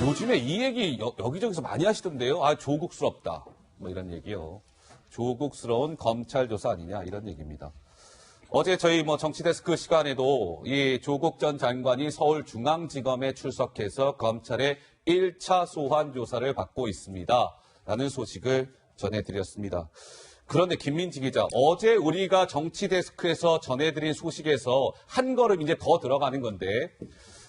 요즘에 이 얘기 여기저기서 많이 하시던데요. 아, 조국스럽다. 뭐 이런 얘기요. 조국스러운 검찰 조사 아니냐 이런 얘기입니다. 어제 저희 정치데스크 시간에도 이 조국 전 장관이 서울중앙지검에 출석해서 검찰의 1차 소환 조사를 받고 있습니다. 라는 소식을 전해드렸습니다. 그런데 김민지 기자, 어제 우리가 정치데스크에서 전해드린 소식에서 한 걸음 이제 더 들어가는 건데,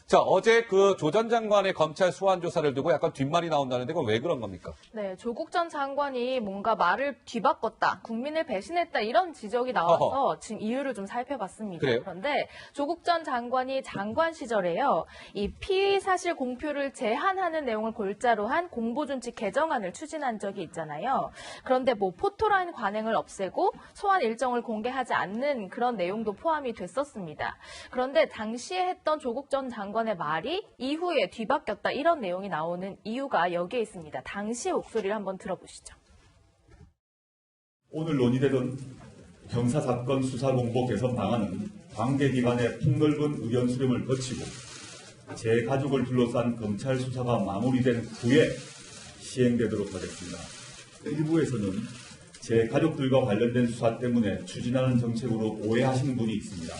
자, 어제 그 조 전 장관의 검찰 소환 조사를 두고 약간 뒷말이 나온다는데 그건 왜 그런 겁니까? 네, 조국 전 장관이 뭔가 말을 뒤바꿨다, 국민을 배신했다 이런 지적이 나와서 지금 이유를 좀 살펴봤습니다. 그래요? 그런데 조국 전 장관이 장관 시절에요, 이 피의 사실 공표를 제한하는 내용을 골자로 한 공보준칙 개정안을 추진한 적이 있잖아요. 그런데 포토라인 관행을 없애고 소환 일정을 공개하지 않는 그런 내용도 포함이 됐었습니다. 그런데 당시에 했던 조국 전 장관의 말이 이후에 뒤바뀌었다 이런 내용이 나오는 이유가 여기에 있습니다. 당시의 목소리를 한번 들어보시죠. 오늘 논의되던 형사사건 수사공보 개선 방안은 관계기관의 폭넓은 의견 수렴을 거치고 제 가족을 둘러싼 검찰 수사가 마무리된 후에 시행되도록 하겠습니다. 일부에서는 제 가족들과 관련된 수사 때문에 추진하는 정책으로 오해하시는 분이 있습니다.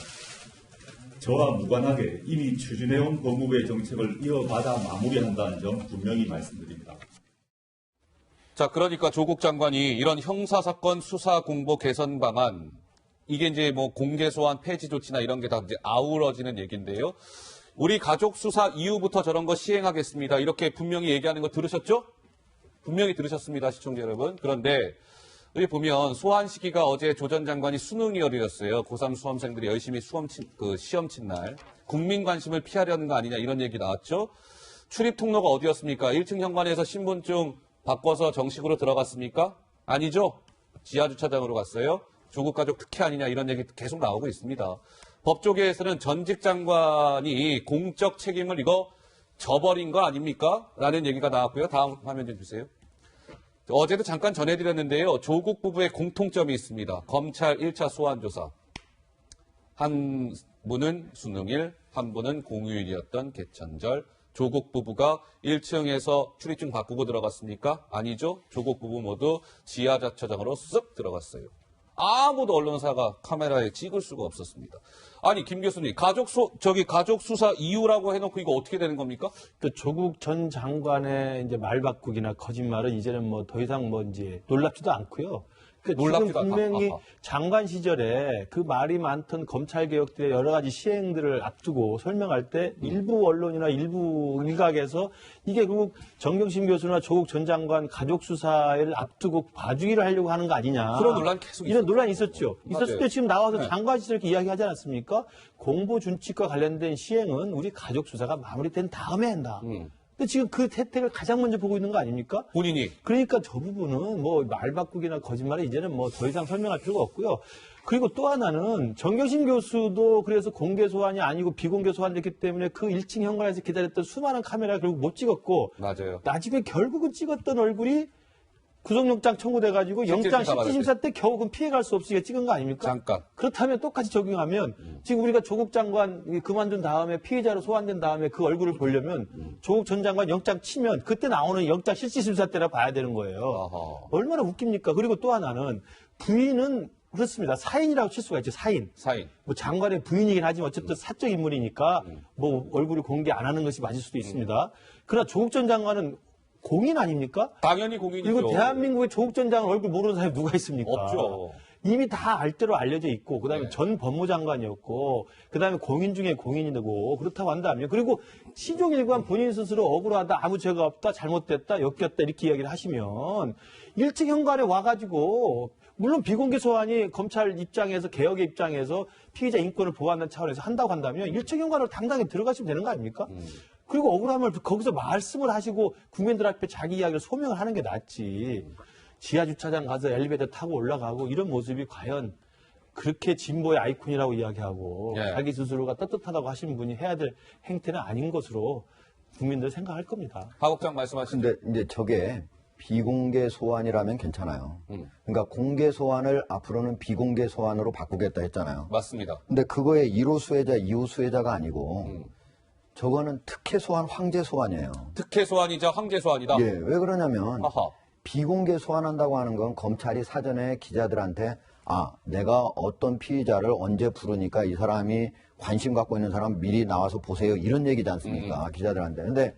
저와 무관하게 이미 추진해온 법무부의 정책을 이어받아 마무리한다는 점 분명히 말씀드립니다. 자, 그러니까 조국 장관이 이런 형사사건 수사 공보 개선 방안, 이게 이제 공개 소환 폐지 조치나 이런 게 다 이제 아우러지는 얘기인데요. 우리 가족 수사 이후부터 저런 거 시행하겠습니다. 이렇게 분명히 얘기하는 거 들으셨죠? 분명히 들으셨습니다, 시청자 여러분. 그런데 여기 보면 소환 시기가 어제 조 전 장관이 수능이었어요. 고3 수험생들이 열심히 시험 친 날. 국민 관심을 피하려는 거 아니냐 이런 얘기 나왔죠. 출입 통로가 어디였습니까? 1층 현관에서 신분증 바꿔서 정식으로 들어갔습니까? 아니죠. 지하주차장으로 갔어요. 조국 가족 특혜 아니냐 이런 얘기 계속 나오고 있습니다. 법조계에서는 전직 장관이 공적 책임을 이거 져버린 거 아닙니까? 라는 얘기가 나왔고요. 다음 화면 좀 주세요. 어제도 잠깐 전해드렸는데요. 조국 부부의 공통점이 있습니다. 검찰 1차 소환조사. 한 분은 수능일, 한 분은 공휴일이었던 개천절. 조국 부부가 1층에서 출입증 바꾸고 들어갔습니까? 아니죠. 조국 부부 모두 지하자차장으로 쓱 들어갔어요. 아무도 언론사가 카메라에 찍을 수가 없었습니다. 아니, 김 교수님, 가족 수사 이유라고 해놓고 이거 어떻게 되는 겁니까? 조국 전 장관의 이제 말 바꾸기나 거짓말은 이제는 더 이상 이제 놀랍지도 않고요. 지금 분명히 장관 시절에 그 말이 많던 검찰 개혁들의 여러 가지 시행들을 앞두고 설명할 때 일부 언론이나 일부 일각에서 이게 결국 정경심 교수나 조국 전 장관 가족 수사를 앞두고 봐주기를 하려고 하는 거 아니냐. 그런 논란 계속 이런 논란이 있었죠. 맞아요. 있었을 때 지금 나와서 장관 시절 이렇게 이야기하지 않았습니까? 공보 준칙과 관련된 시행은 우리 가족 수사가 마무리된 다음에 한다. 근데 지금 그 혜택을 가장 먼저 보고 있는 거 아닙니까? 본인이. 그러니까 저 부분은 말 바꾸기나 거짓말은 이제는 더 이상 설명할 필요가 없고요. 그리고 또 하나는 정경심 교수도 그래서 공개 소환이 아니고 비공개 소환됐기 때문에 그 1층 현관에서 기다렸던 수많은 카메라 결국 못 찍었고. 맞아요. 나중에 결국은 찍었던 얼굴이 구속영장 청구돼가지고 영장 실질심사 때 겨우 피해갈 수 없으니까 찍은 거 아닙니까? 잠깐. 그렇다면 똑같이 적용하면 지금 우리가 조국 장관 그만둔 다음에 피해자로 소환된 다음에 그 얼굴을 보려면 조국 전 장관 영장 치면 그때 나오는 영장 실질심사 때라 봐야 되는 거예요. 어허. 얼마나 웃깁니까? 그리고 또 하나는 부인은 그렇습니다. 사인이라고 칠 수가 있죠. 사인. 장관의 부인이긴 하지만 어쨌든 사적 인물이니까 얼굴을 공개 안 하는 것이 맞을 수도 있습니다. 그러나 조국 전 장관은 공인 아닙니까? 당연히 공인이죠. 그리고 대한민국의 조국 전 장관 얼굴 모르는 사람이 누가 있습니까? 없죠. 이미 다 알대로 알려져 있고, 그 다음에 전 법무장관이었고, 그 다음에 공인 중에 공인이고, 그렇다고 한다면, 그리고 시종일관 본인 스스로 억울하다, 아무 죄가 없다, 잘못됐다, 엮였다, 이렇게 이야기를 하시면, 1층 현관에 와가지고, 물론 비공개 소환이 검찰 입장에서, 개혁의 입장에서 피의자 인권을 보호한다는 차원에서 한다고 한다면, 1층 현관으로 당당히 들어가시면 되는 거 아닙니까? 그리고 억울함을 거기서 말씀을 하시고 국민들 앞에 자기 이야기를 소명을 하는 게 낫지. 지하주차장 가서 엘리베이터 타고 올라가고 이런 모습이 과연 그렇게 진보의 아이콘이라고 이야기하고 자기 스스로가 떳떳하다고 하시는 분이 해야 될 행태는 아닌 것으로 국민들 생각할 겁니다. 박 국장 말씀하시죠. 근데 이제 저게 비공개 소환이라면 괜찮아요. 그러니까 공개 소환을 앞으로는 비공개 소환으로 바꾸겠다 했잖아요. 맞습니다. 근데 그거에 1호 수혜자, 2호 수혜자가 아니고 저거는 특혜 소환, 황제 소환이에요. 특혜 소환이자 황제 소환이다. 예, 왜 그러냐면 아하. 비공개 소환한다고 하는 건 검찰이 사전에 기자들한테 내가 어떤 피의자를 언제 부르니까 이 사람이 관심 갖고 있는 사람 미리 나와서 보세요. 이런 얘기지 않습니까? 기자들한테. 근데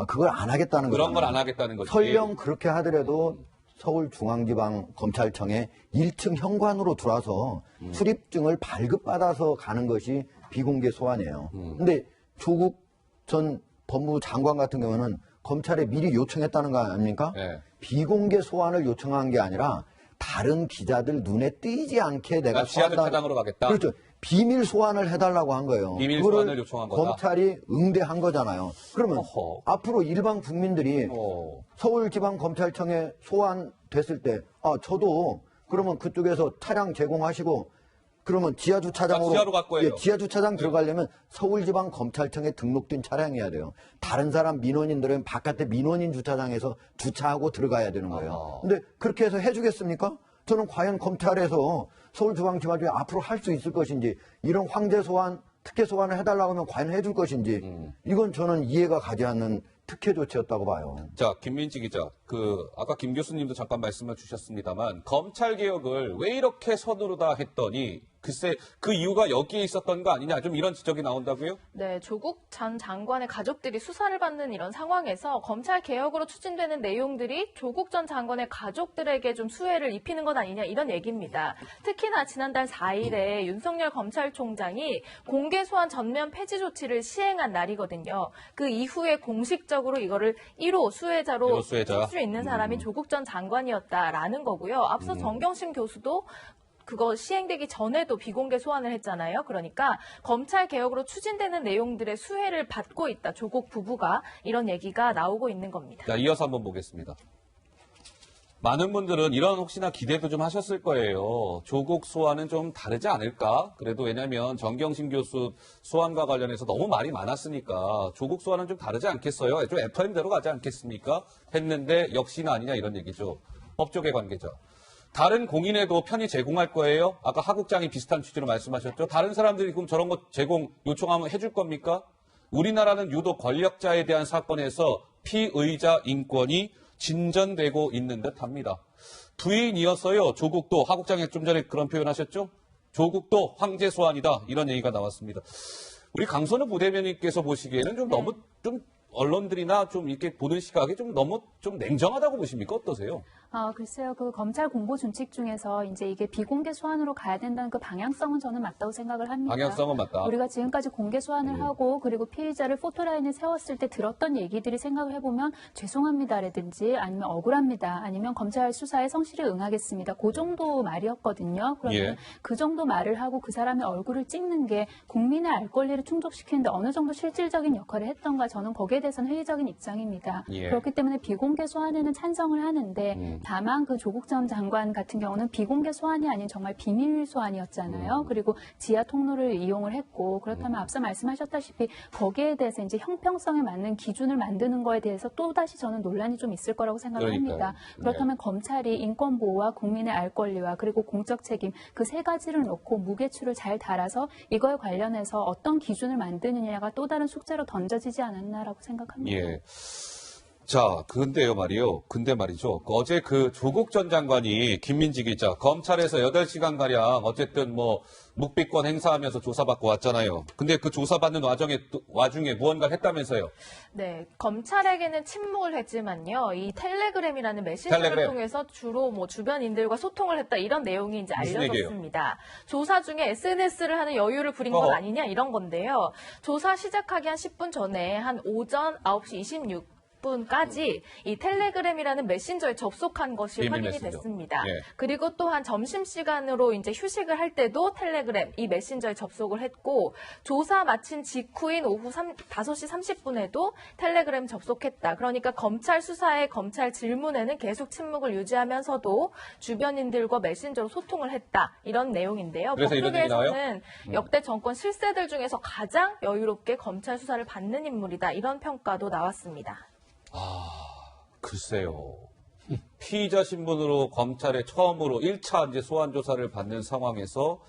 그걸 안 하겠다는 거죠. 그런 걸 안 하겠다는 거지. 설령 그렇게 하더라도 서울중앙지방검찰청에 1층 현관으로 들어와서 출입증을 발급받아서 가는 것이 비공개 소환이에요. 근데 조국 전 법무부 장관 같은 경우는 검찰에 미리 요청했다는 거 아닙니까? 네. 비공개 소환을 요청한 게 아니라 다른 기자들 눈에 띄지 않게 내가 지하철 소환다- 차장으로 가겠다. 그렇죠. 비밀 소환을 해달라고 한 거예요. 비밀 그거를 소환을 요청한 거다. 검찰이 응대한 거잖아요. 그러면 어허. 앞으로 일반 국민들이 서울지방검찰청에 소환됐을 때, 저도 그러면 그쪽에서 차량 제공하시고, 그러면 지하주차장으로, 지하로 갈 거예요. 지하주차장 들어가려면 서울지방검찰청에 등록된 차량이어야 돼요. 다른 사람 민원인들은 바깥에 민원인 주차장에서 주차하고 들어가야 되는 거예요. 근데 그렇게 해서 해주겠습니까? 저는 과연 검찰에서 서울중앙지방법원이 앞으로 할 수 있을 것인지, 이런 황제 소환, 특혜 소환을 해달라고 하면 과연 해줄 것인지, 이건 저는 이해가 가지 않는 특혜 조치였다고 봐요. 자, 김민지 기자. 아까 김 교수님도 잠깐 말씀을 주셨습니다만, 검찰 개혁을 왜 이렇게 서두르다 했더니, 글쎄, 그 이유가 여기에 있었던 거 아니냐, 좀 이런 지적이 나온다고요? 네, 조국 전 장관의 가족들이 수사를 받는 이런 상황에서 검찰 개혁으로 추진되는 내용들이 조국 전 장관의 가족들에게 좀 수혜를 입히는 것 아니냐 이런 얘기입니다. 특히나 지난달 4일에 윤석열 검찰총장이 공개 소환 전면 폐지 조치를 시행한 날이거든요. 그 이후에 공식적으로 이거를 1호 수혜자로 1호 수혜자. 수 있는 사람이 조국 전 장관이었다라는 거고요. 앞서 정경심 교수도 그거 시행되기 전에도 비공개 소환을 했잖아요. 그러니까 검찰 개혁으로 추진되는 내용들의 수혜를 받고 있다. 조국 부부가 이런 얘기가 나오고 있는 겁니다. 자, 이어서 한번 보겠습니다. 많은 분들은 이런 혹시나 기대도 좀 하셨을 거예요. 조국 소환은 좀 다르지 않을까? 그래도 왜냐면 정경심 교수 소환과 관련해서 너무 말이 많았으니까 조국 소환은 좀 다르지 않겠어요? 좀 FM대로 가지 않겠습니까? 했는데 역시나 아니냐 이런 얘기죠. 법조계 관계자. 다른 공인에도 편의 제공할 거예요? 아까 하국장이 비슷한 취지로 말씀하셨죠? 다른 사람들이 그럼 저런 거 제공 요청하면 해줄 겁니까? 우리나라는 유독 권력자에 대한 사건에서 피의자 인권이 진전되고 있는 듯합니다. 부인이었어요. 조국도 하국장이 좀 전에 그런 표현하셨죠? 조국도 황제 소환이다. 이런 얘기가 나왔습니다. 우리 강선우 부대변인께서 보시기에는 좀 너무 좀 언론들이나 좀 이렇게 보는 시각이 좀 너무 좀 냉정하다고 보십니까? 어떠세요? 글쎄요. 그 검찰 공보 준칙 중에서 이제 이게 비공개 소환으로 가야 된다는 그 방향성은 저는 맞다고 생각을 합니다. 방향성은 맞다. 우리가 지금까지 공개 소환을 하고 그리고 피의자를 포토라인에 세웠을 때 들었던 얘기들이 생각을 해보면 죄송합니다라든지 아니면 억울합니다. 아니면 검찰 수사에 성실히 응하겠습니다. 그 정도 말이었거든요. 그러면 예. 그 정도 말을 하고 그 사람의 얼굴을 찍는 게 국민의 알 권리를 충족시키는데 어느 정도 실질적인 역할을 했던가 저는 거기에 대해서는 회의적인 입장입니다. 예. 그렇기 때문에 비공개 소환에는 찬성을 하는데 다만 그 조국 전 장관 같은 경우는 비공개 소환이 아닌 정말 비밀 소환이었잖아요. 그리고 지하 통로를 이용을 했고 그렇다면 앞서 말씀하셨다시피 거기에 대해서 이제 형평성에 맞는 기준을 만드는 거에 대해서 또다시 저는 논란이 좀 있을 거라고 생각을 그러니까요. 합니다. 그렇다면 검찰이 인권 보호와 국민의 알 권리와 그리고 공적 책임 그 세 가지를 놓고 무게추를 잘 달아서 이거에 관련해서 어떤 기준을 만드느냐가 또 다른 숙제로 던져지지 않았나라고 생각합니다. 예. 자, 근데 말이죠. 어제 그 조국 전 장관이 김민지 기자, 검찰에서 8시간가량 어쨌든 뭐 묵비권 행사하면서 조사받고 왔잖아요. 근데 그 조사받는 와중에 무언가를 했다면서요. 네, 검찰에게는 침묵을 했지만요. 이 텔레그램이라는 메신저를 텔레그램. 통해서 주로 뭐 주변인들과 소통을 했다 이런 내용이 이제 무슨 알려졌습니다. 조사 중에 SNS를 하는 여유를 부린 건 아니냐 이런 건데요. 조사 시작하기 한 10분 전에 한 오전 9시 26분까지 이 텔레그램이라는 메신저에 접속한 것이 비밀 확인이 메신저. 됐습니다. 예. 그리고 또한 점심시간으로 이제 휴식을 할 때도 텔레그램 이 메신저에 접속을 했고 조사 마친 직후인 오후 5시 30분에도 텔레그램 접속했다. 그러니까 검찰 수사에 검찰 질문에는 계속 침묵을 유지하면서도 주변인들과 메신저로 소통을 했다. 이런 내용인데요. 그래서 이런 얘기 나와요? 법조계에서는 역대 정권 실세들 중에서 가장 여유롭게 검찰 수사를 받는 인물이다. 이런 평가도 나왔습니다. 글쎄요. 피의자 신분으로 검찰에 처음으로 1차 이제 소환 조사를 받는 상황에서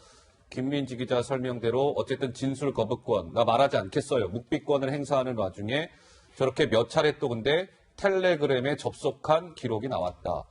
김민지 기자 설명대로 어쨌든 진술 거부권, 나 말하지 않겠어요. 묵비권을 행사하는 와중에 저렇게 몇 차례 또 근데 텔레그램에 접속한 기록이 나왔다.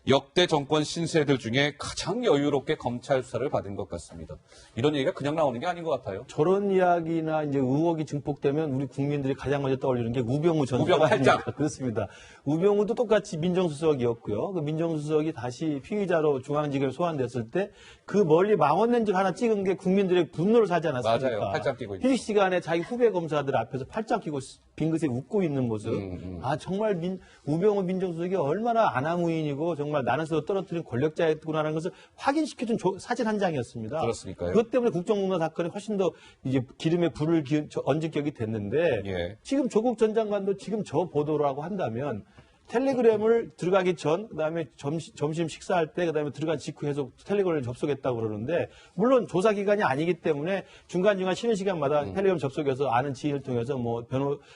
역대 정권 신세들 중에 가장 여유롭게 검찰 수사를 받은 것 같습니다. 이런 얘기가 그냥 나오는 게 아닌 것 같아요. 저런 이야기나 이제 의혹이 증폭되면 우리 국민들이 가장 먼저 떠올리는 게 우병우 전 우병우 수석 아닙니까? 팔짱. 그렇습니다. 우병우도 똑같이 민정수석이었고요. 그 민정수석이 다시 피의자로 중앙지검에 소환됐을 때 그 멀리 망원렌즈를 하나 찍은 게 국민들의 분노를 사지 않았습니까? 맞아요. 팔짱 끼고 있죠. 휴식 시간에 자기 후배 검사들 앞에서 팔짱 끼고 빙긋에 웃고 있는 모습. 아 정말 우병우 민정수석이 얼마나 아나무인이고 정말 나는 스스로 떨어뜨린 권력자였구나라는 것을 확인시켜준 사진 한 장이었습니다. 그렇습니까요? 그것 때문에 국정농단 사건이 훨씬 더 이제 기름에 불을 얹은 격이 됐는데 예. 지금 조국 전 장관도 지금 저 보도라고 한다면 텔레그램을 들어가기 전, 그다음에 점심 식사할 때, 그다음에 들어간 직후 해서 텔레그램을 접속했다고 그러는데 물론 조사 기간이 아니기 때문에 중간중간 쉬는 시간마다 텔레그램 접속해서 아는 지인을 통해서 뭐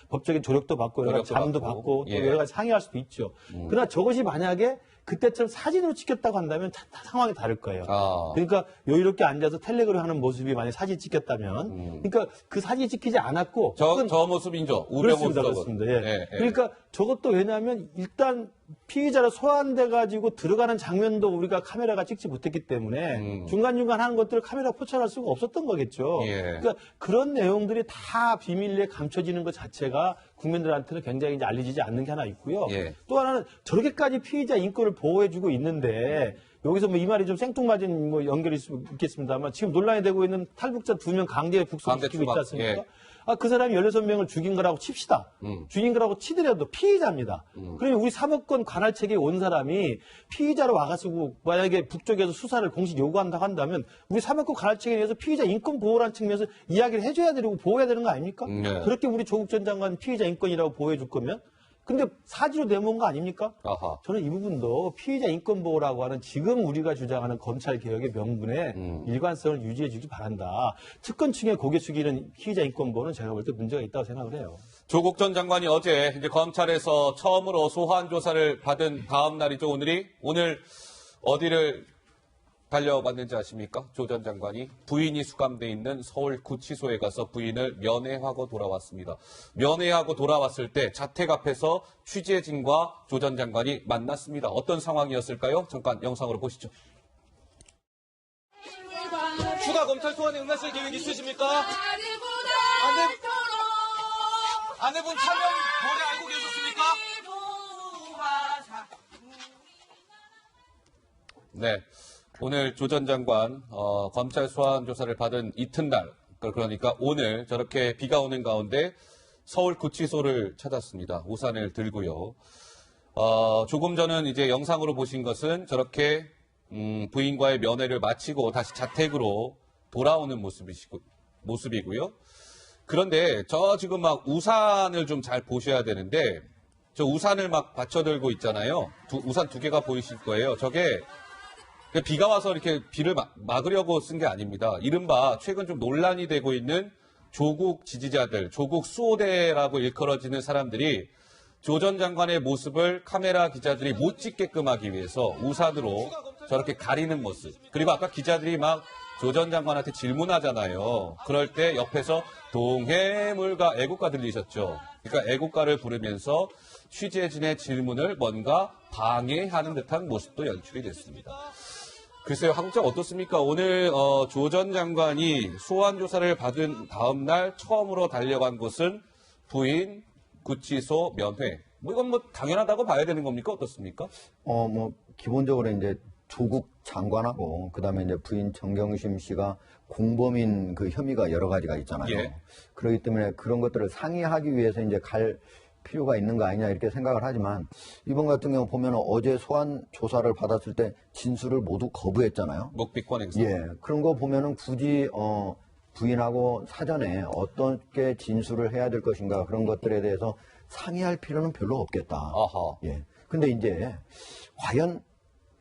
법적인 조력도 받고 여러 가지 자문도 받고 또 예. 여러 가지 상의할 수도 있죠. 그러나 저것이 만약에 그때처럼 사진으로 찍혔다고 한다면 상황이 다를 거예요. 아. 그러니까 여유롭게 앉아서 텔레그램 하는 모습이 만약에 사진 찍혔다면 그러니까 그 사진이 찍히지 않았고 저 모습이죠. 우병우 그렇습니다. 수석은. 그렇습니다. 예. 예, 예. 그러니까 저것도 왜냐하면 일단 피의자로 소환돼가지고 들어가는 장면도 우리가 카메라가 찍지 못했기 때문에 중간중간 하는 것들을 카메라 포착할 수가 없었던 거겠죠. 예. 그러니까 그런 내용들이 다 비밀리에 감춰지는 것 자체가 국민들한테는 굉장히 이제 알려지지 않는 게 하나 있고요. 예. 또 하나는 저렇게까지 피의자 인권을 보호해주고 있는데 여기서 뭐 이 말이 좀 생뚱맞은 뭐 연결이 있겠습니다만 지금 논란이 되고 있는 탈북자 2명 강제 북송시키고 있지 않습니까? 예. 아, 그 사람이 16명을 죽인 거라고 칩시다. 죽인 거라고 치더라도 피의자입니다. 그러면 우리 사법권 관할책에 온 사람이 피의자로 와가지고 만약에 북쪽에서 수사를 공식 요구한다고 한다면 우리 사법권 관할책에 의해서 피의자 인권 보호라는 측면에서 이야기를 해줘야 되고 보호해야 되는 거 아닙니까? 네. 그렇게 우리 조국 전 장관 피의자 인권이라고 보호해 줄 거면 근데 사지로 내모은 거 아닙니까? 아하. 저는 이 부분도 피의자 인권 보호라고 하는 지금 우리가 주장하는 검찰 개혁의 명분에 일관성을 유지해 주기 바란다. 특권층의 고개 숙이는 피의자 인권 보호는 제가 볼 때 문제가 있다고 생각을 해요. 조국 전 장관이 어제 이제 검찰에서 처음으로 소환 조사를 받은 다음 날이죠. 오늘 어디를 달려갔는지 아십니까? 조 전 장관이 부인이 수감돼 있는 서울 구치소에 가서 부인을 면회하고 돌아왔습니다. 면회하고 돌아왔을 때 자택 앞에서 취재진과 조 전 장관이 만났습니다. 어떤 상황이었을까요? 잠깐 영상으로 보시죠. 추가 검찰 소환에 응하실 계획 있으십니까? 아내분 차명 머리 알고 계셨습니까? 네. 오늘 조 전 장관 검찰 소환 조사를 받은 이튿날, 그러니까 오늘 저렇게 비가 오는 가운데 서울 구치소를 찾았습니다. 우산을 들고요. 조금 전은 이제 영상으로 보신 것은 저렇게 부인과의 면회를 마치고 다시 자택으로 돌아오는 모습이고요. 그런데 저 지금 막 우산을 좀 잘 보셔야 되는데 저 우산을 막 받쳐들고 있잖아요. 우산 2개가 보이실 거예요. 저게 비가 와서 이렇게 비를 막으려고 쓴 게 아닙니다. 이른바 최근 좀 논란이 되고 있는 조국 지지자들, 조국 수호대라고 일컬어지는 사람들이 조 전 장관의 모습을 카메라 기자들이 못 찍게끔 하기 위해서 우산으로 저렇게 가리는 모습. 그리고 아까 기자들이 막 조 전 장관한테 질문하잖아요. 그럴 때 옆에서 동해물과 애국가 들리셨죠. 그러니까 애국가를 부르면서 취재진의 질문을 뭔가 방해하는 듯한 모습도 연출이 됐습니다. 글쎄요, 한국장 어떻습니까? 오늘 조 전 장관이 소환 조사를 받은 다음 날 처음으로 달려간 곳은 부인 구치소 면회. 뭐 이건 뭐 당연하다고 봐야 되는 겁니까? 어떻습니까? 뭐 기본적으로 이제 조국 장관하고 그다음에 이제 부인 정경심 씨가 공범인 그 혐의가 여러 가지가 있잖아요. 예. 그렇기 때문에 그런 것들을 상의하기 위해서 이제 갈 필요가 있는 거 아니냐 이렇게 생각을 하지만 이번 같은 경우 보면 어제 소환 조사를 받았을 때 진술을 모두 거부했잖아요. 묵비권 행사. 예, 그런 거 보면은 굳이 부인하고 사전에 어떻게 진술을 해야 될 것인가 그런 것들에 대해서 상의할 필요는 별로 없겠다. 아하. 예. 근데 이제 과연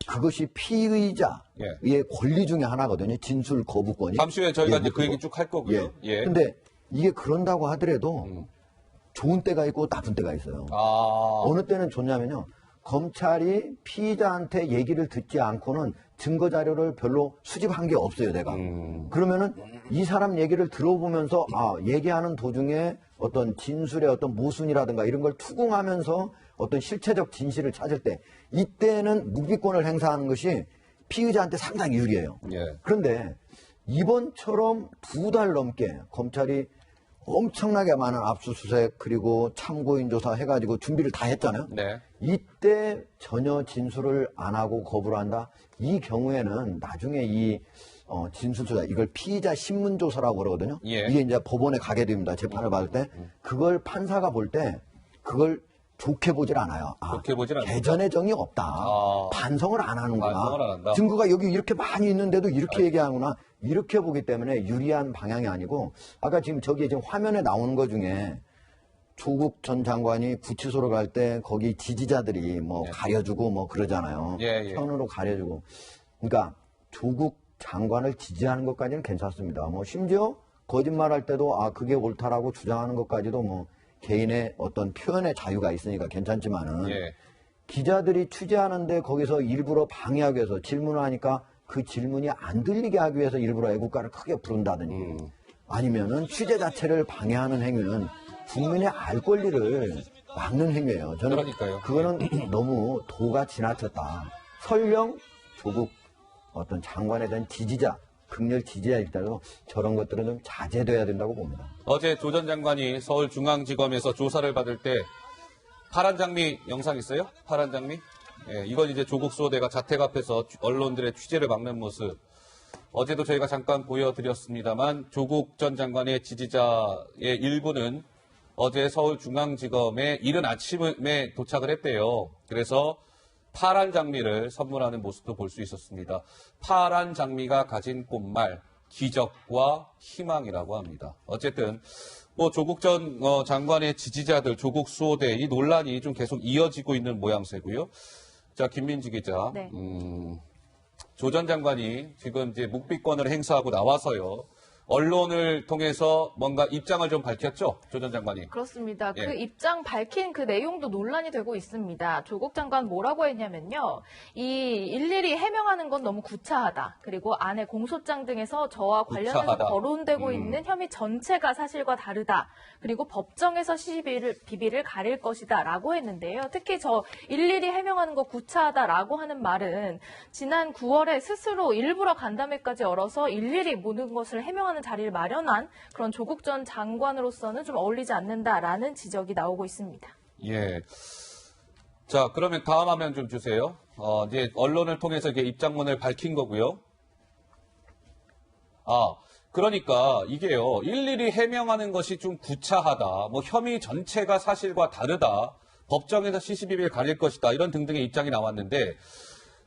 그것이 피의자의 권리 중에 하나거든요. 진술 거부권이. 잠시 후에 저희가 예, 이제 그 얘기 쭉 할 거고요. 예. 근데 이게 그런다고 하더라도 좋은 때가 있고 나쁜 때가 있어요. 아. 어느 때는 좋냐면요. 검찰이 피의자한테 얘기를 듣지 않고는 증거 자료를 별로 수집한 게 없어요, 내가. 그러면은 이 사람 얘기를 들어보면서 얘기하는 도중에 어떤 진술의 어떤 모순이라든가 이런 걸 투궁하면서 어떤 실체적 진실을 찾을 때 이때는 묵비권을 행사하는 것이 피의자한테 상당히 유리해요. 예. 그런데 이번처럼 2달 넘게 검찰이 엄청나게 많은 압수수색 그리고 참고인 조사 해가지고 준비를 다 했잖아요. 네. 이때 전혀 진술을 안 하고 거부를 한다. 이 경우에는 나중에 이 진술조사 이걸 피의자 신문조사라고 그러거든요. 예. 이게 이제 법원에 가게 됩니다. 재판을 받을 때 그걸 판사가 볼 때 그걸 좋게 보질 않아요. 좋게 보질 않는다. 개전의 정이 없다. 아. 반성을 안 하는구나. 반성을 안 한다. 증거가 여기 이렇게 많이 있는데도 이렇게 얘기하는구나. 이렇게 보기 때문에 유리한 방향이 아니고 아까 지금 저기 지금 화면에 나오는 것 중에 조국 전 장관이 구치소로 갈 때 거기 지지자들이 뭐 가려주고 뭐 그러잖아요. 예. 선으로 가려주고. 그러니까 조국 장관을 지지하는 것까지는 괜찮습니다. 뭐 심지어 거짓말할 때도 그게 옳다라고 주장하는 것까지도 뭐 개인의 어떤 표현의 자유가 있으니까 괜찮지만은 예. 기자들이 취재하는데 거기서 일부러 방해하기 위해서 질문을 하니까 그 질문이 안 들리게 하기 위해서 일부러 애국가를 크게 부른다든지 아니면은 취재 자체를 방해하는 행위는 국민의 알 권리를 막는 행위예요. 저는 그러니까요. 그거는 너무 도가 지나쳤다. 설령 조국 어떤 장관에 대한 지지자, 극렬 지지자일지라도 저런 것들은 좀 자제돼야 된다고 봅니다. 어제 조 전 장관이 서울중앙지검에서 조사를 받을 때 파란 장미 영상 있어요? 파란 장미? 예, 이건 이제 조국 수호대가 자택 앞에서 언론들의 취재를 막는 모습. 어제도 저희가 잠깐 보여드렸습니다만 조국 전 장관의 지지자의 일부는 어제 서울중앙지검에 이른 아침에 도착을 했대요. 그래서 파란 장미를 선물하는 모습도 볼 수 있었습니다. 파란 장미가 가진 꽃말, 기적과 희망이라고 합니다. 어쨌든 뭐 조국 전 장관의 지지자들, 조국 수호대 이 논란이 좀 계속 이어지고 있는 모양새고요. 자, 김민지 기자, 네. 조 전 장관이 지금 이제 묵비권을 행사하고 나와서요. 언론을 통해서 뭔가 입장을 좀 밝혔죠? 조 전 장관이. 그렇습니다. 예. 그 입장 밝힌 그 내용도 논란이 되고 있습니다. 조국 장관 뭐라고 했냐면요. 이 일일이 해명하는 건 너무 구차하다. 그리고 안에 공소장 등에서 저와 관련해서 구차하다. 거론되고 있는 혐의 전체가 사실과 다르다. 그리고 법정에서 비비를 가릴 것이다. 라고 했는데요. 특히 저 일일이 해명하는 거 구차하다라고 하는 말은 지난 9월에 스스로 일부러 간담회까지 열어서 일일이 모든 것을 해명하는 자리를 마련한 그런 조국 전 장관으로서는 좀 어울리지 않는다라는 지적이 나오고 있습니다. 예. 자, 그러면 다음 화면 좀 주세요. 이제 언론을 통해서 이게 입장문을 밝힌 거고요. 그러니까 이게요. 일일이 해명하는 것이 좀 구차하다. 뭐 혐의 전체가 사실과 다르다. 법정에서 시시비비를 가릴 것이다. 이런 등등의 입장이 나왔는데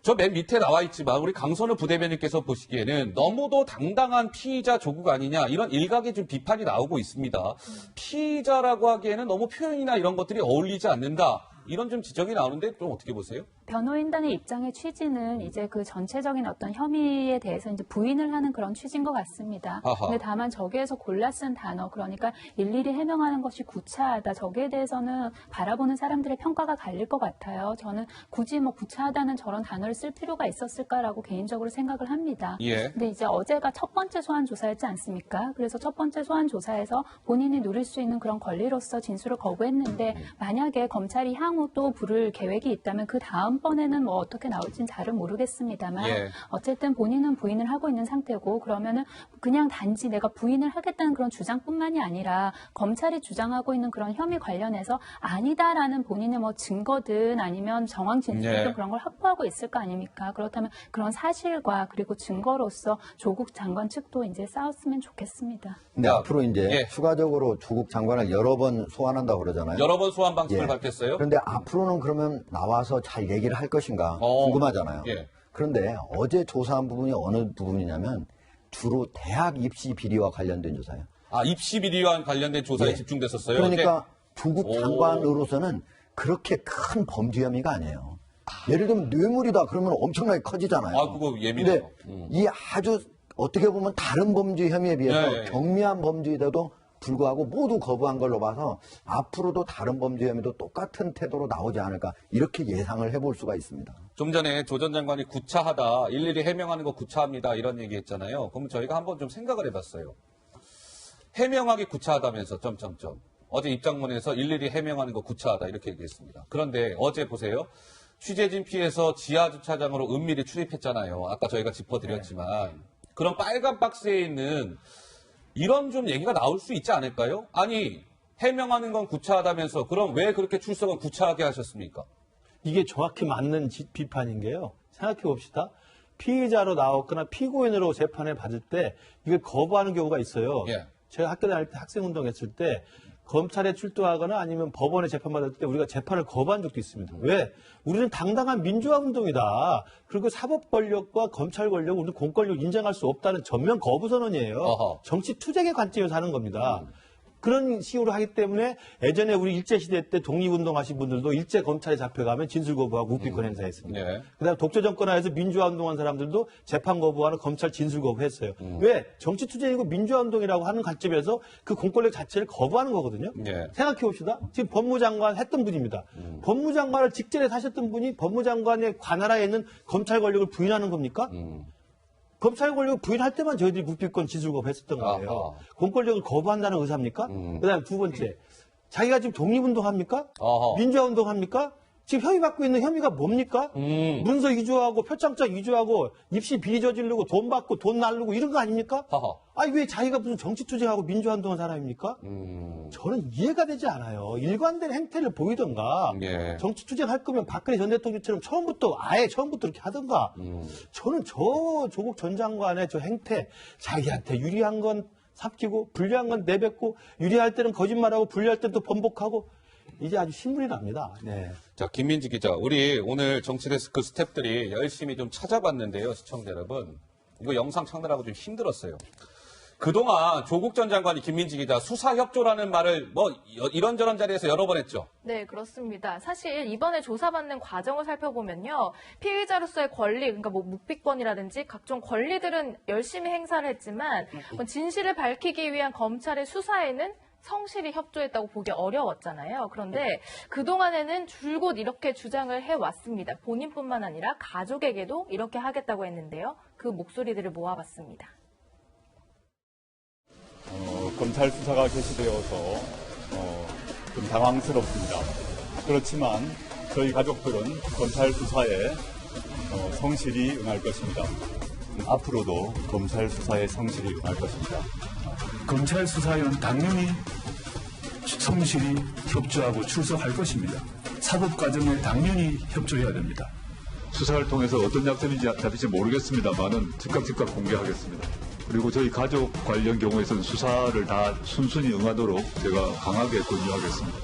저 맨 밑에 나와 있지만 우리 강선우 부대변인께서 보시기에는 너무도 당당한 피의자 조국 아니냐 이런 일각의 좀 비판이 나오고 있습니다. 피의자라고 하기에는 너무 표현이나 이런 것들이 어울리지 않는다. 이런 좀 지적이 나오는데 좀 어떻게 보세요? 변호인단의 입장의 취지는 이제 그 전체적인 어떤 혐의에 대해서 이제 부인을 하는 그런 취지인 것 같습니다. 아하. 근데 다만 저기에서 골라 쓴 단어, 그러니까 일일이 해명하는 것이 구차하다. 저기에 대해서는 바라보는 사람들의 평가가 갈릴 것 같아요. 저는 굳이 뭐 구차하다는 저런 단어를 쓸 필요가 있었을까라고 개인적으로 생각을 합니다. 예. 근데 이제 어제가 첫 번째 소환 조사였지 않습니까? 그래서 첫 번째 소환 조사에서 본인이 누릴 수 있는 그런 권리로서 진술을 거부했는데 만약에 검찰이 향후 또 부를 계획이 있다면 그 다음번에는 뭐 어떻게 나올지는 잘은 모르겠습니다만 예. 어쨌든 본인은 부인을 하고 있는 상태고 그러면은 그냥 단지 내가 부인을 하겠다는 그런 주장뿐만이 아니라 검찰이 주장하고 있는 그런 혐의 관련해서 아니다라는 본인의 뭐 증거든 아니면 정황 진술든 예. 그런 걸 확보하고 있을 거 아닙니까? 그렇다면 그런 사실과 그리고 증거로서 조국 장관 측도 이제 싸웠으면 좋겠습니다. 근데 앞으로 이제 예. 추가적으로 조국 장관을 여러 번 소환한다고 그러잖아요. 여러 번 소환 방식을 예. 밝혔어요. 그런데 앞으로는 그러면 나와서 잘 얘기를 할 것인가 궁금하잖아요. 예. 그런데 어제 조사한 부분이 어느 부분이냐면 주로 대학 입시 비리와 관련된 조사예요. 입시 비리와 관련된 조사에 예. 집중됐었어요. 그러니까 조국 오. 장관으로서는 그렇게 큰 범죄 혐의가 아니에요. 예를 들면 뇌물이다 그러면 엄청나게 커지잖아요. 그거 예민해요. 근데 이 아주 어떻게 보면 다른 범죄 혐의에 비해서 예, 예. 경미한 범죄에도 불구하고 모두 거부한 걸로 봐서 앞으로도 다른 범죄 혐의도 똑같은 태도로 나오지 않을까 이렇게 예상을 해볼 수가 있습니다. 좀 전에 조 전 장관이 구차하다, 일일이 해명하는 거 구차합니다 이런 얘기 했잖아요. 그럼 저희가 한번 좀 생각을 해봤어요. 해명하기 구차하다면서 점점점. 어제 입장문에서 일일이 해명하는 거 구차하다 이렇게 얘기했습니다. 그런데 어제 보세요. 취재진 피해서 지하주차장으로 은밀히 출입했잖아요. 아까 저희가 짚어드렸지만. 그런 빨간 박스에 있는 이런 좀 얘기가 나올 수 있지 않을까요? 아니, 해명하는 건 구차하다면서 그럼 왜 그렇게 출석을 구차하게 하셨습니까? 이게 정확히 맞는 비판인 게요. 생각해 봅시다. 피의자로 나왔거나 피고인으로 재판을 받을 때 이걸 거부하는 경우가 있어요. 예. 제가 학교 다닐 때 학생운동했을 때 검찰에 출두하거나 아니면 법원에 재판받을 때 우리가 재판을 거부한 적도 있습니다. 왜? 우리는 당당한 민주화 운동이다. 그리고 사법 권력과 검찰 권력, 우리는 공권력 인정할 수 없다는 전면 거부 선언이에요. 어허. 정치 투쟁의 관점에서 하는 겁니다. 그런 식으로 하기 때문에 예전에 우리 일제시대 때 독립운동하신 분들도 일제 검찰에 잡혀가면 진술 거부하고 묵비권 행사했습니다. 예. 그다음에 독재 정권하에서 민주화 운동한 사람들도 재판 거부하는 검찰 진술 거부했어요. 왜? 정치 투쟁이고 민주화 운동이라고 하는 관점에서 그 공권력 자체를 거부하는 거거든요. 예. 생각해 봅시다. 지금 법무장관 했던 분입니다. 법무장관을 직전에 사셨던 분이 법무장관의 관할하에 있는 검찰 권력을 부인하는 겁니까? 검찰 권력을 부인할 때만 저희들이 묵비권 진술 거부했었던 거예요. 아하. 공권력을 거부한다는 의사입니까? 그다음에 두 번째, 자기가 지금 독립운동 합니까? 아하. 민주화 운동 합니까? 지금 혐의받고 있는 혐의가 뭡니까? 문서 위조하고 표창장 위조하고 입시 비리 저지르고 돈 받고 돈 날르고 이런 거 아닙니까? 하하. 아니 왜 자기가 무슨 정치 투쟁하고 민주화 운동한 사람입니까? 저는 이해가 되지 않아요. 일관된 행태를 보이던가 예. 정치 투쟁할 거면 박근혜 전 대통령처럼 처음부터 이렇게 하던가 저는 조국 전 장관의 저 행태 자기한테 유리한 건 삼키고 불리한 건 내뱉고 유리할 때는 거짓말하고 불리할 때는 또 번복하고 이제 아주 신물이 납니다. 네. 자, 김민지 기자. 우리 오늘 정치데스크 스태프들이 열심히 좀 찾아봤는데요, 시청자 여러분. 이거 영상 찾느라고 좀 힘들었어요. 그동안 조국 전 장관이 김민지 기자 수사협조라는 말을 이런저런 자리에서 여러 번 했죠. 네, 그렇습니다. 사실 이번에 조사받는 과정을 살펴보면요. 피의자로서의 권리, 그러니까 뭐 묵비권이라든지 각종 권리들은 열심히 행사를 했지만 진실을 밝히기 위한 검찰의 수사에는 성실히 협조했다고 보기 어려웠잖아요. 그런데 그동안에는 줄곧 이렇게 주장을 해왔습니다. 본인뿐만 아니라 가족에게도 이렇게 하겠다고 했는데요. 그 목소리들을 모아봤습니다. 검찰 수사가 개시되어서 좀 당황스럽습니다. 그렇지만 저희 가족들은 검찰 수사에 성실히 응할 것입니다. 앞으로도 검찰 수사에 성실히 응할 것입니다. 검찰 수사에는 당연히 성실히 협조하고 출석할 것입니다. 사법 과정에 당연히 협조해야 됩니다. 수사를 통해서 어떤 약점이 잡힐지 모르겠습니다만은 즉각 공개하겠습니다. 그리고 저희 가족 관련 경우에서는 수사를 다 순순히 응하도록 제가 강하게 권유하겠습니다.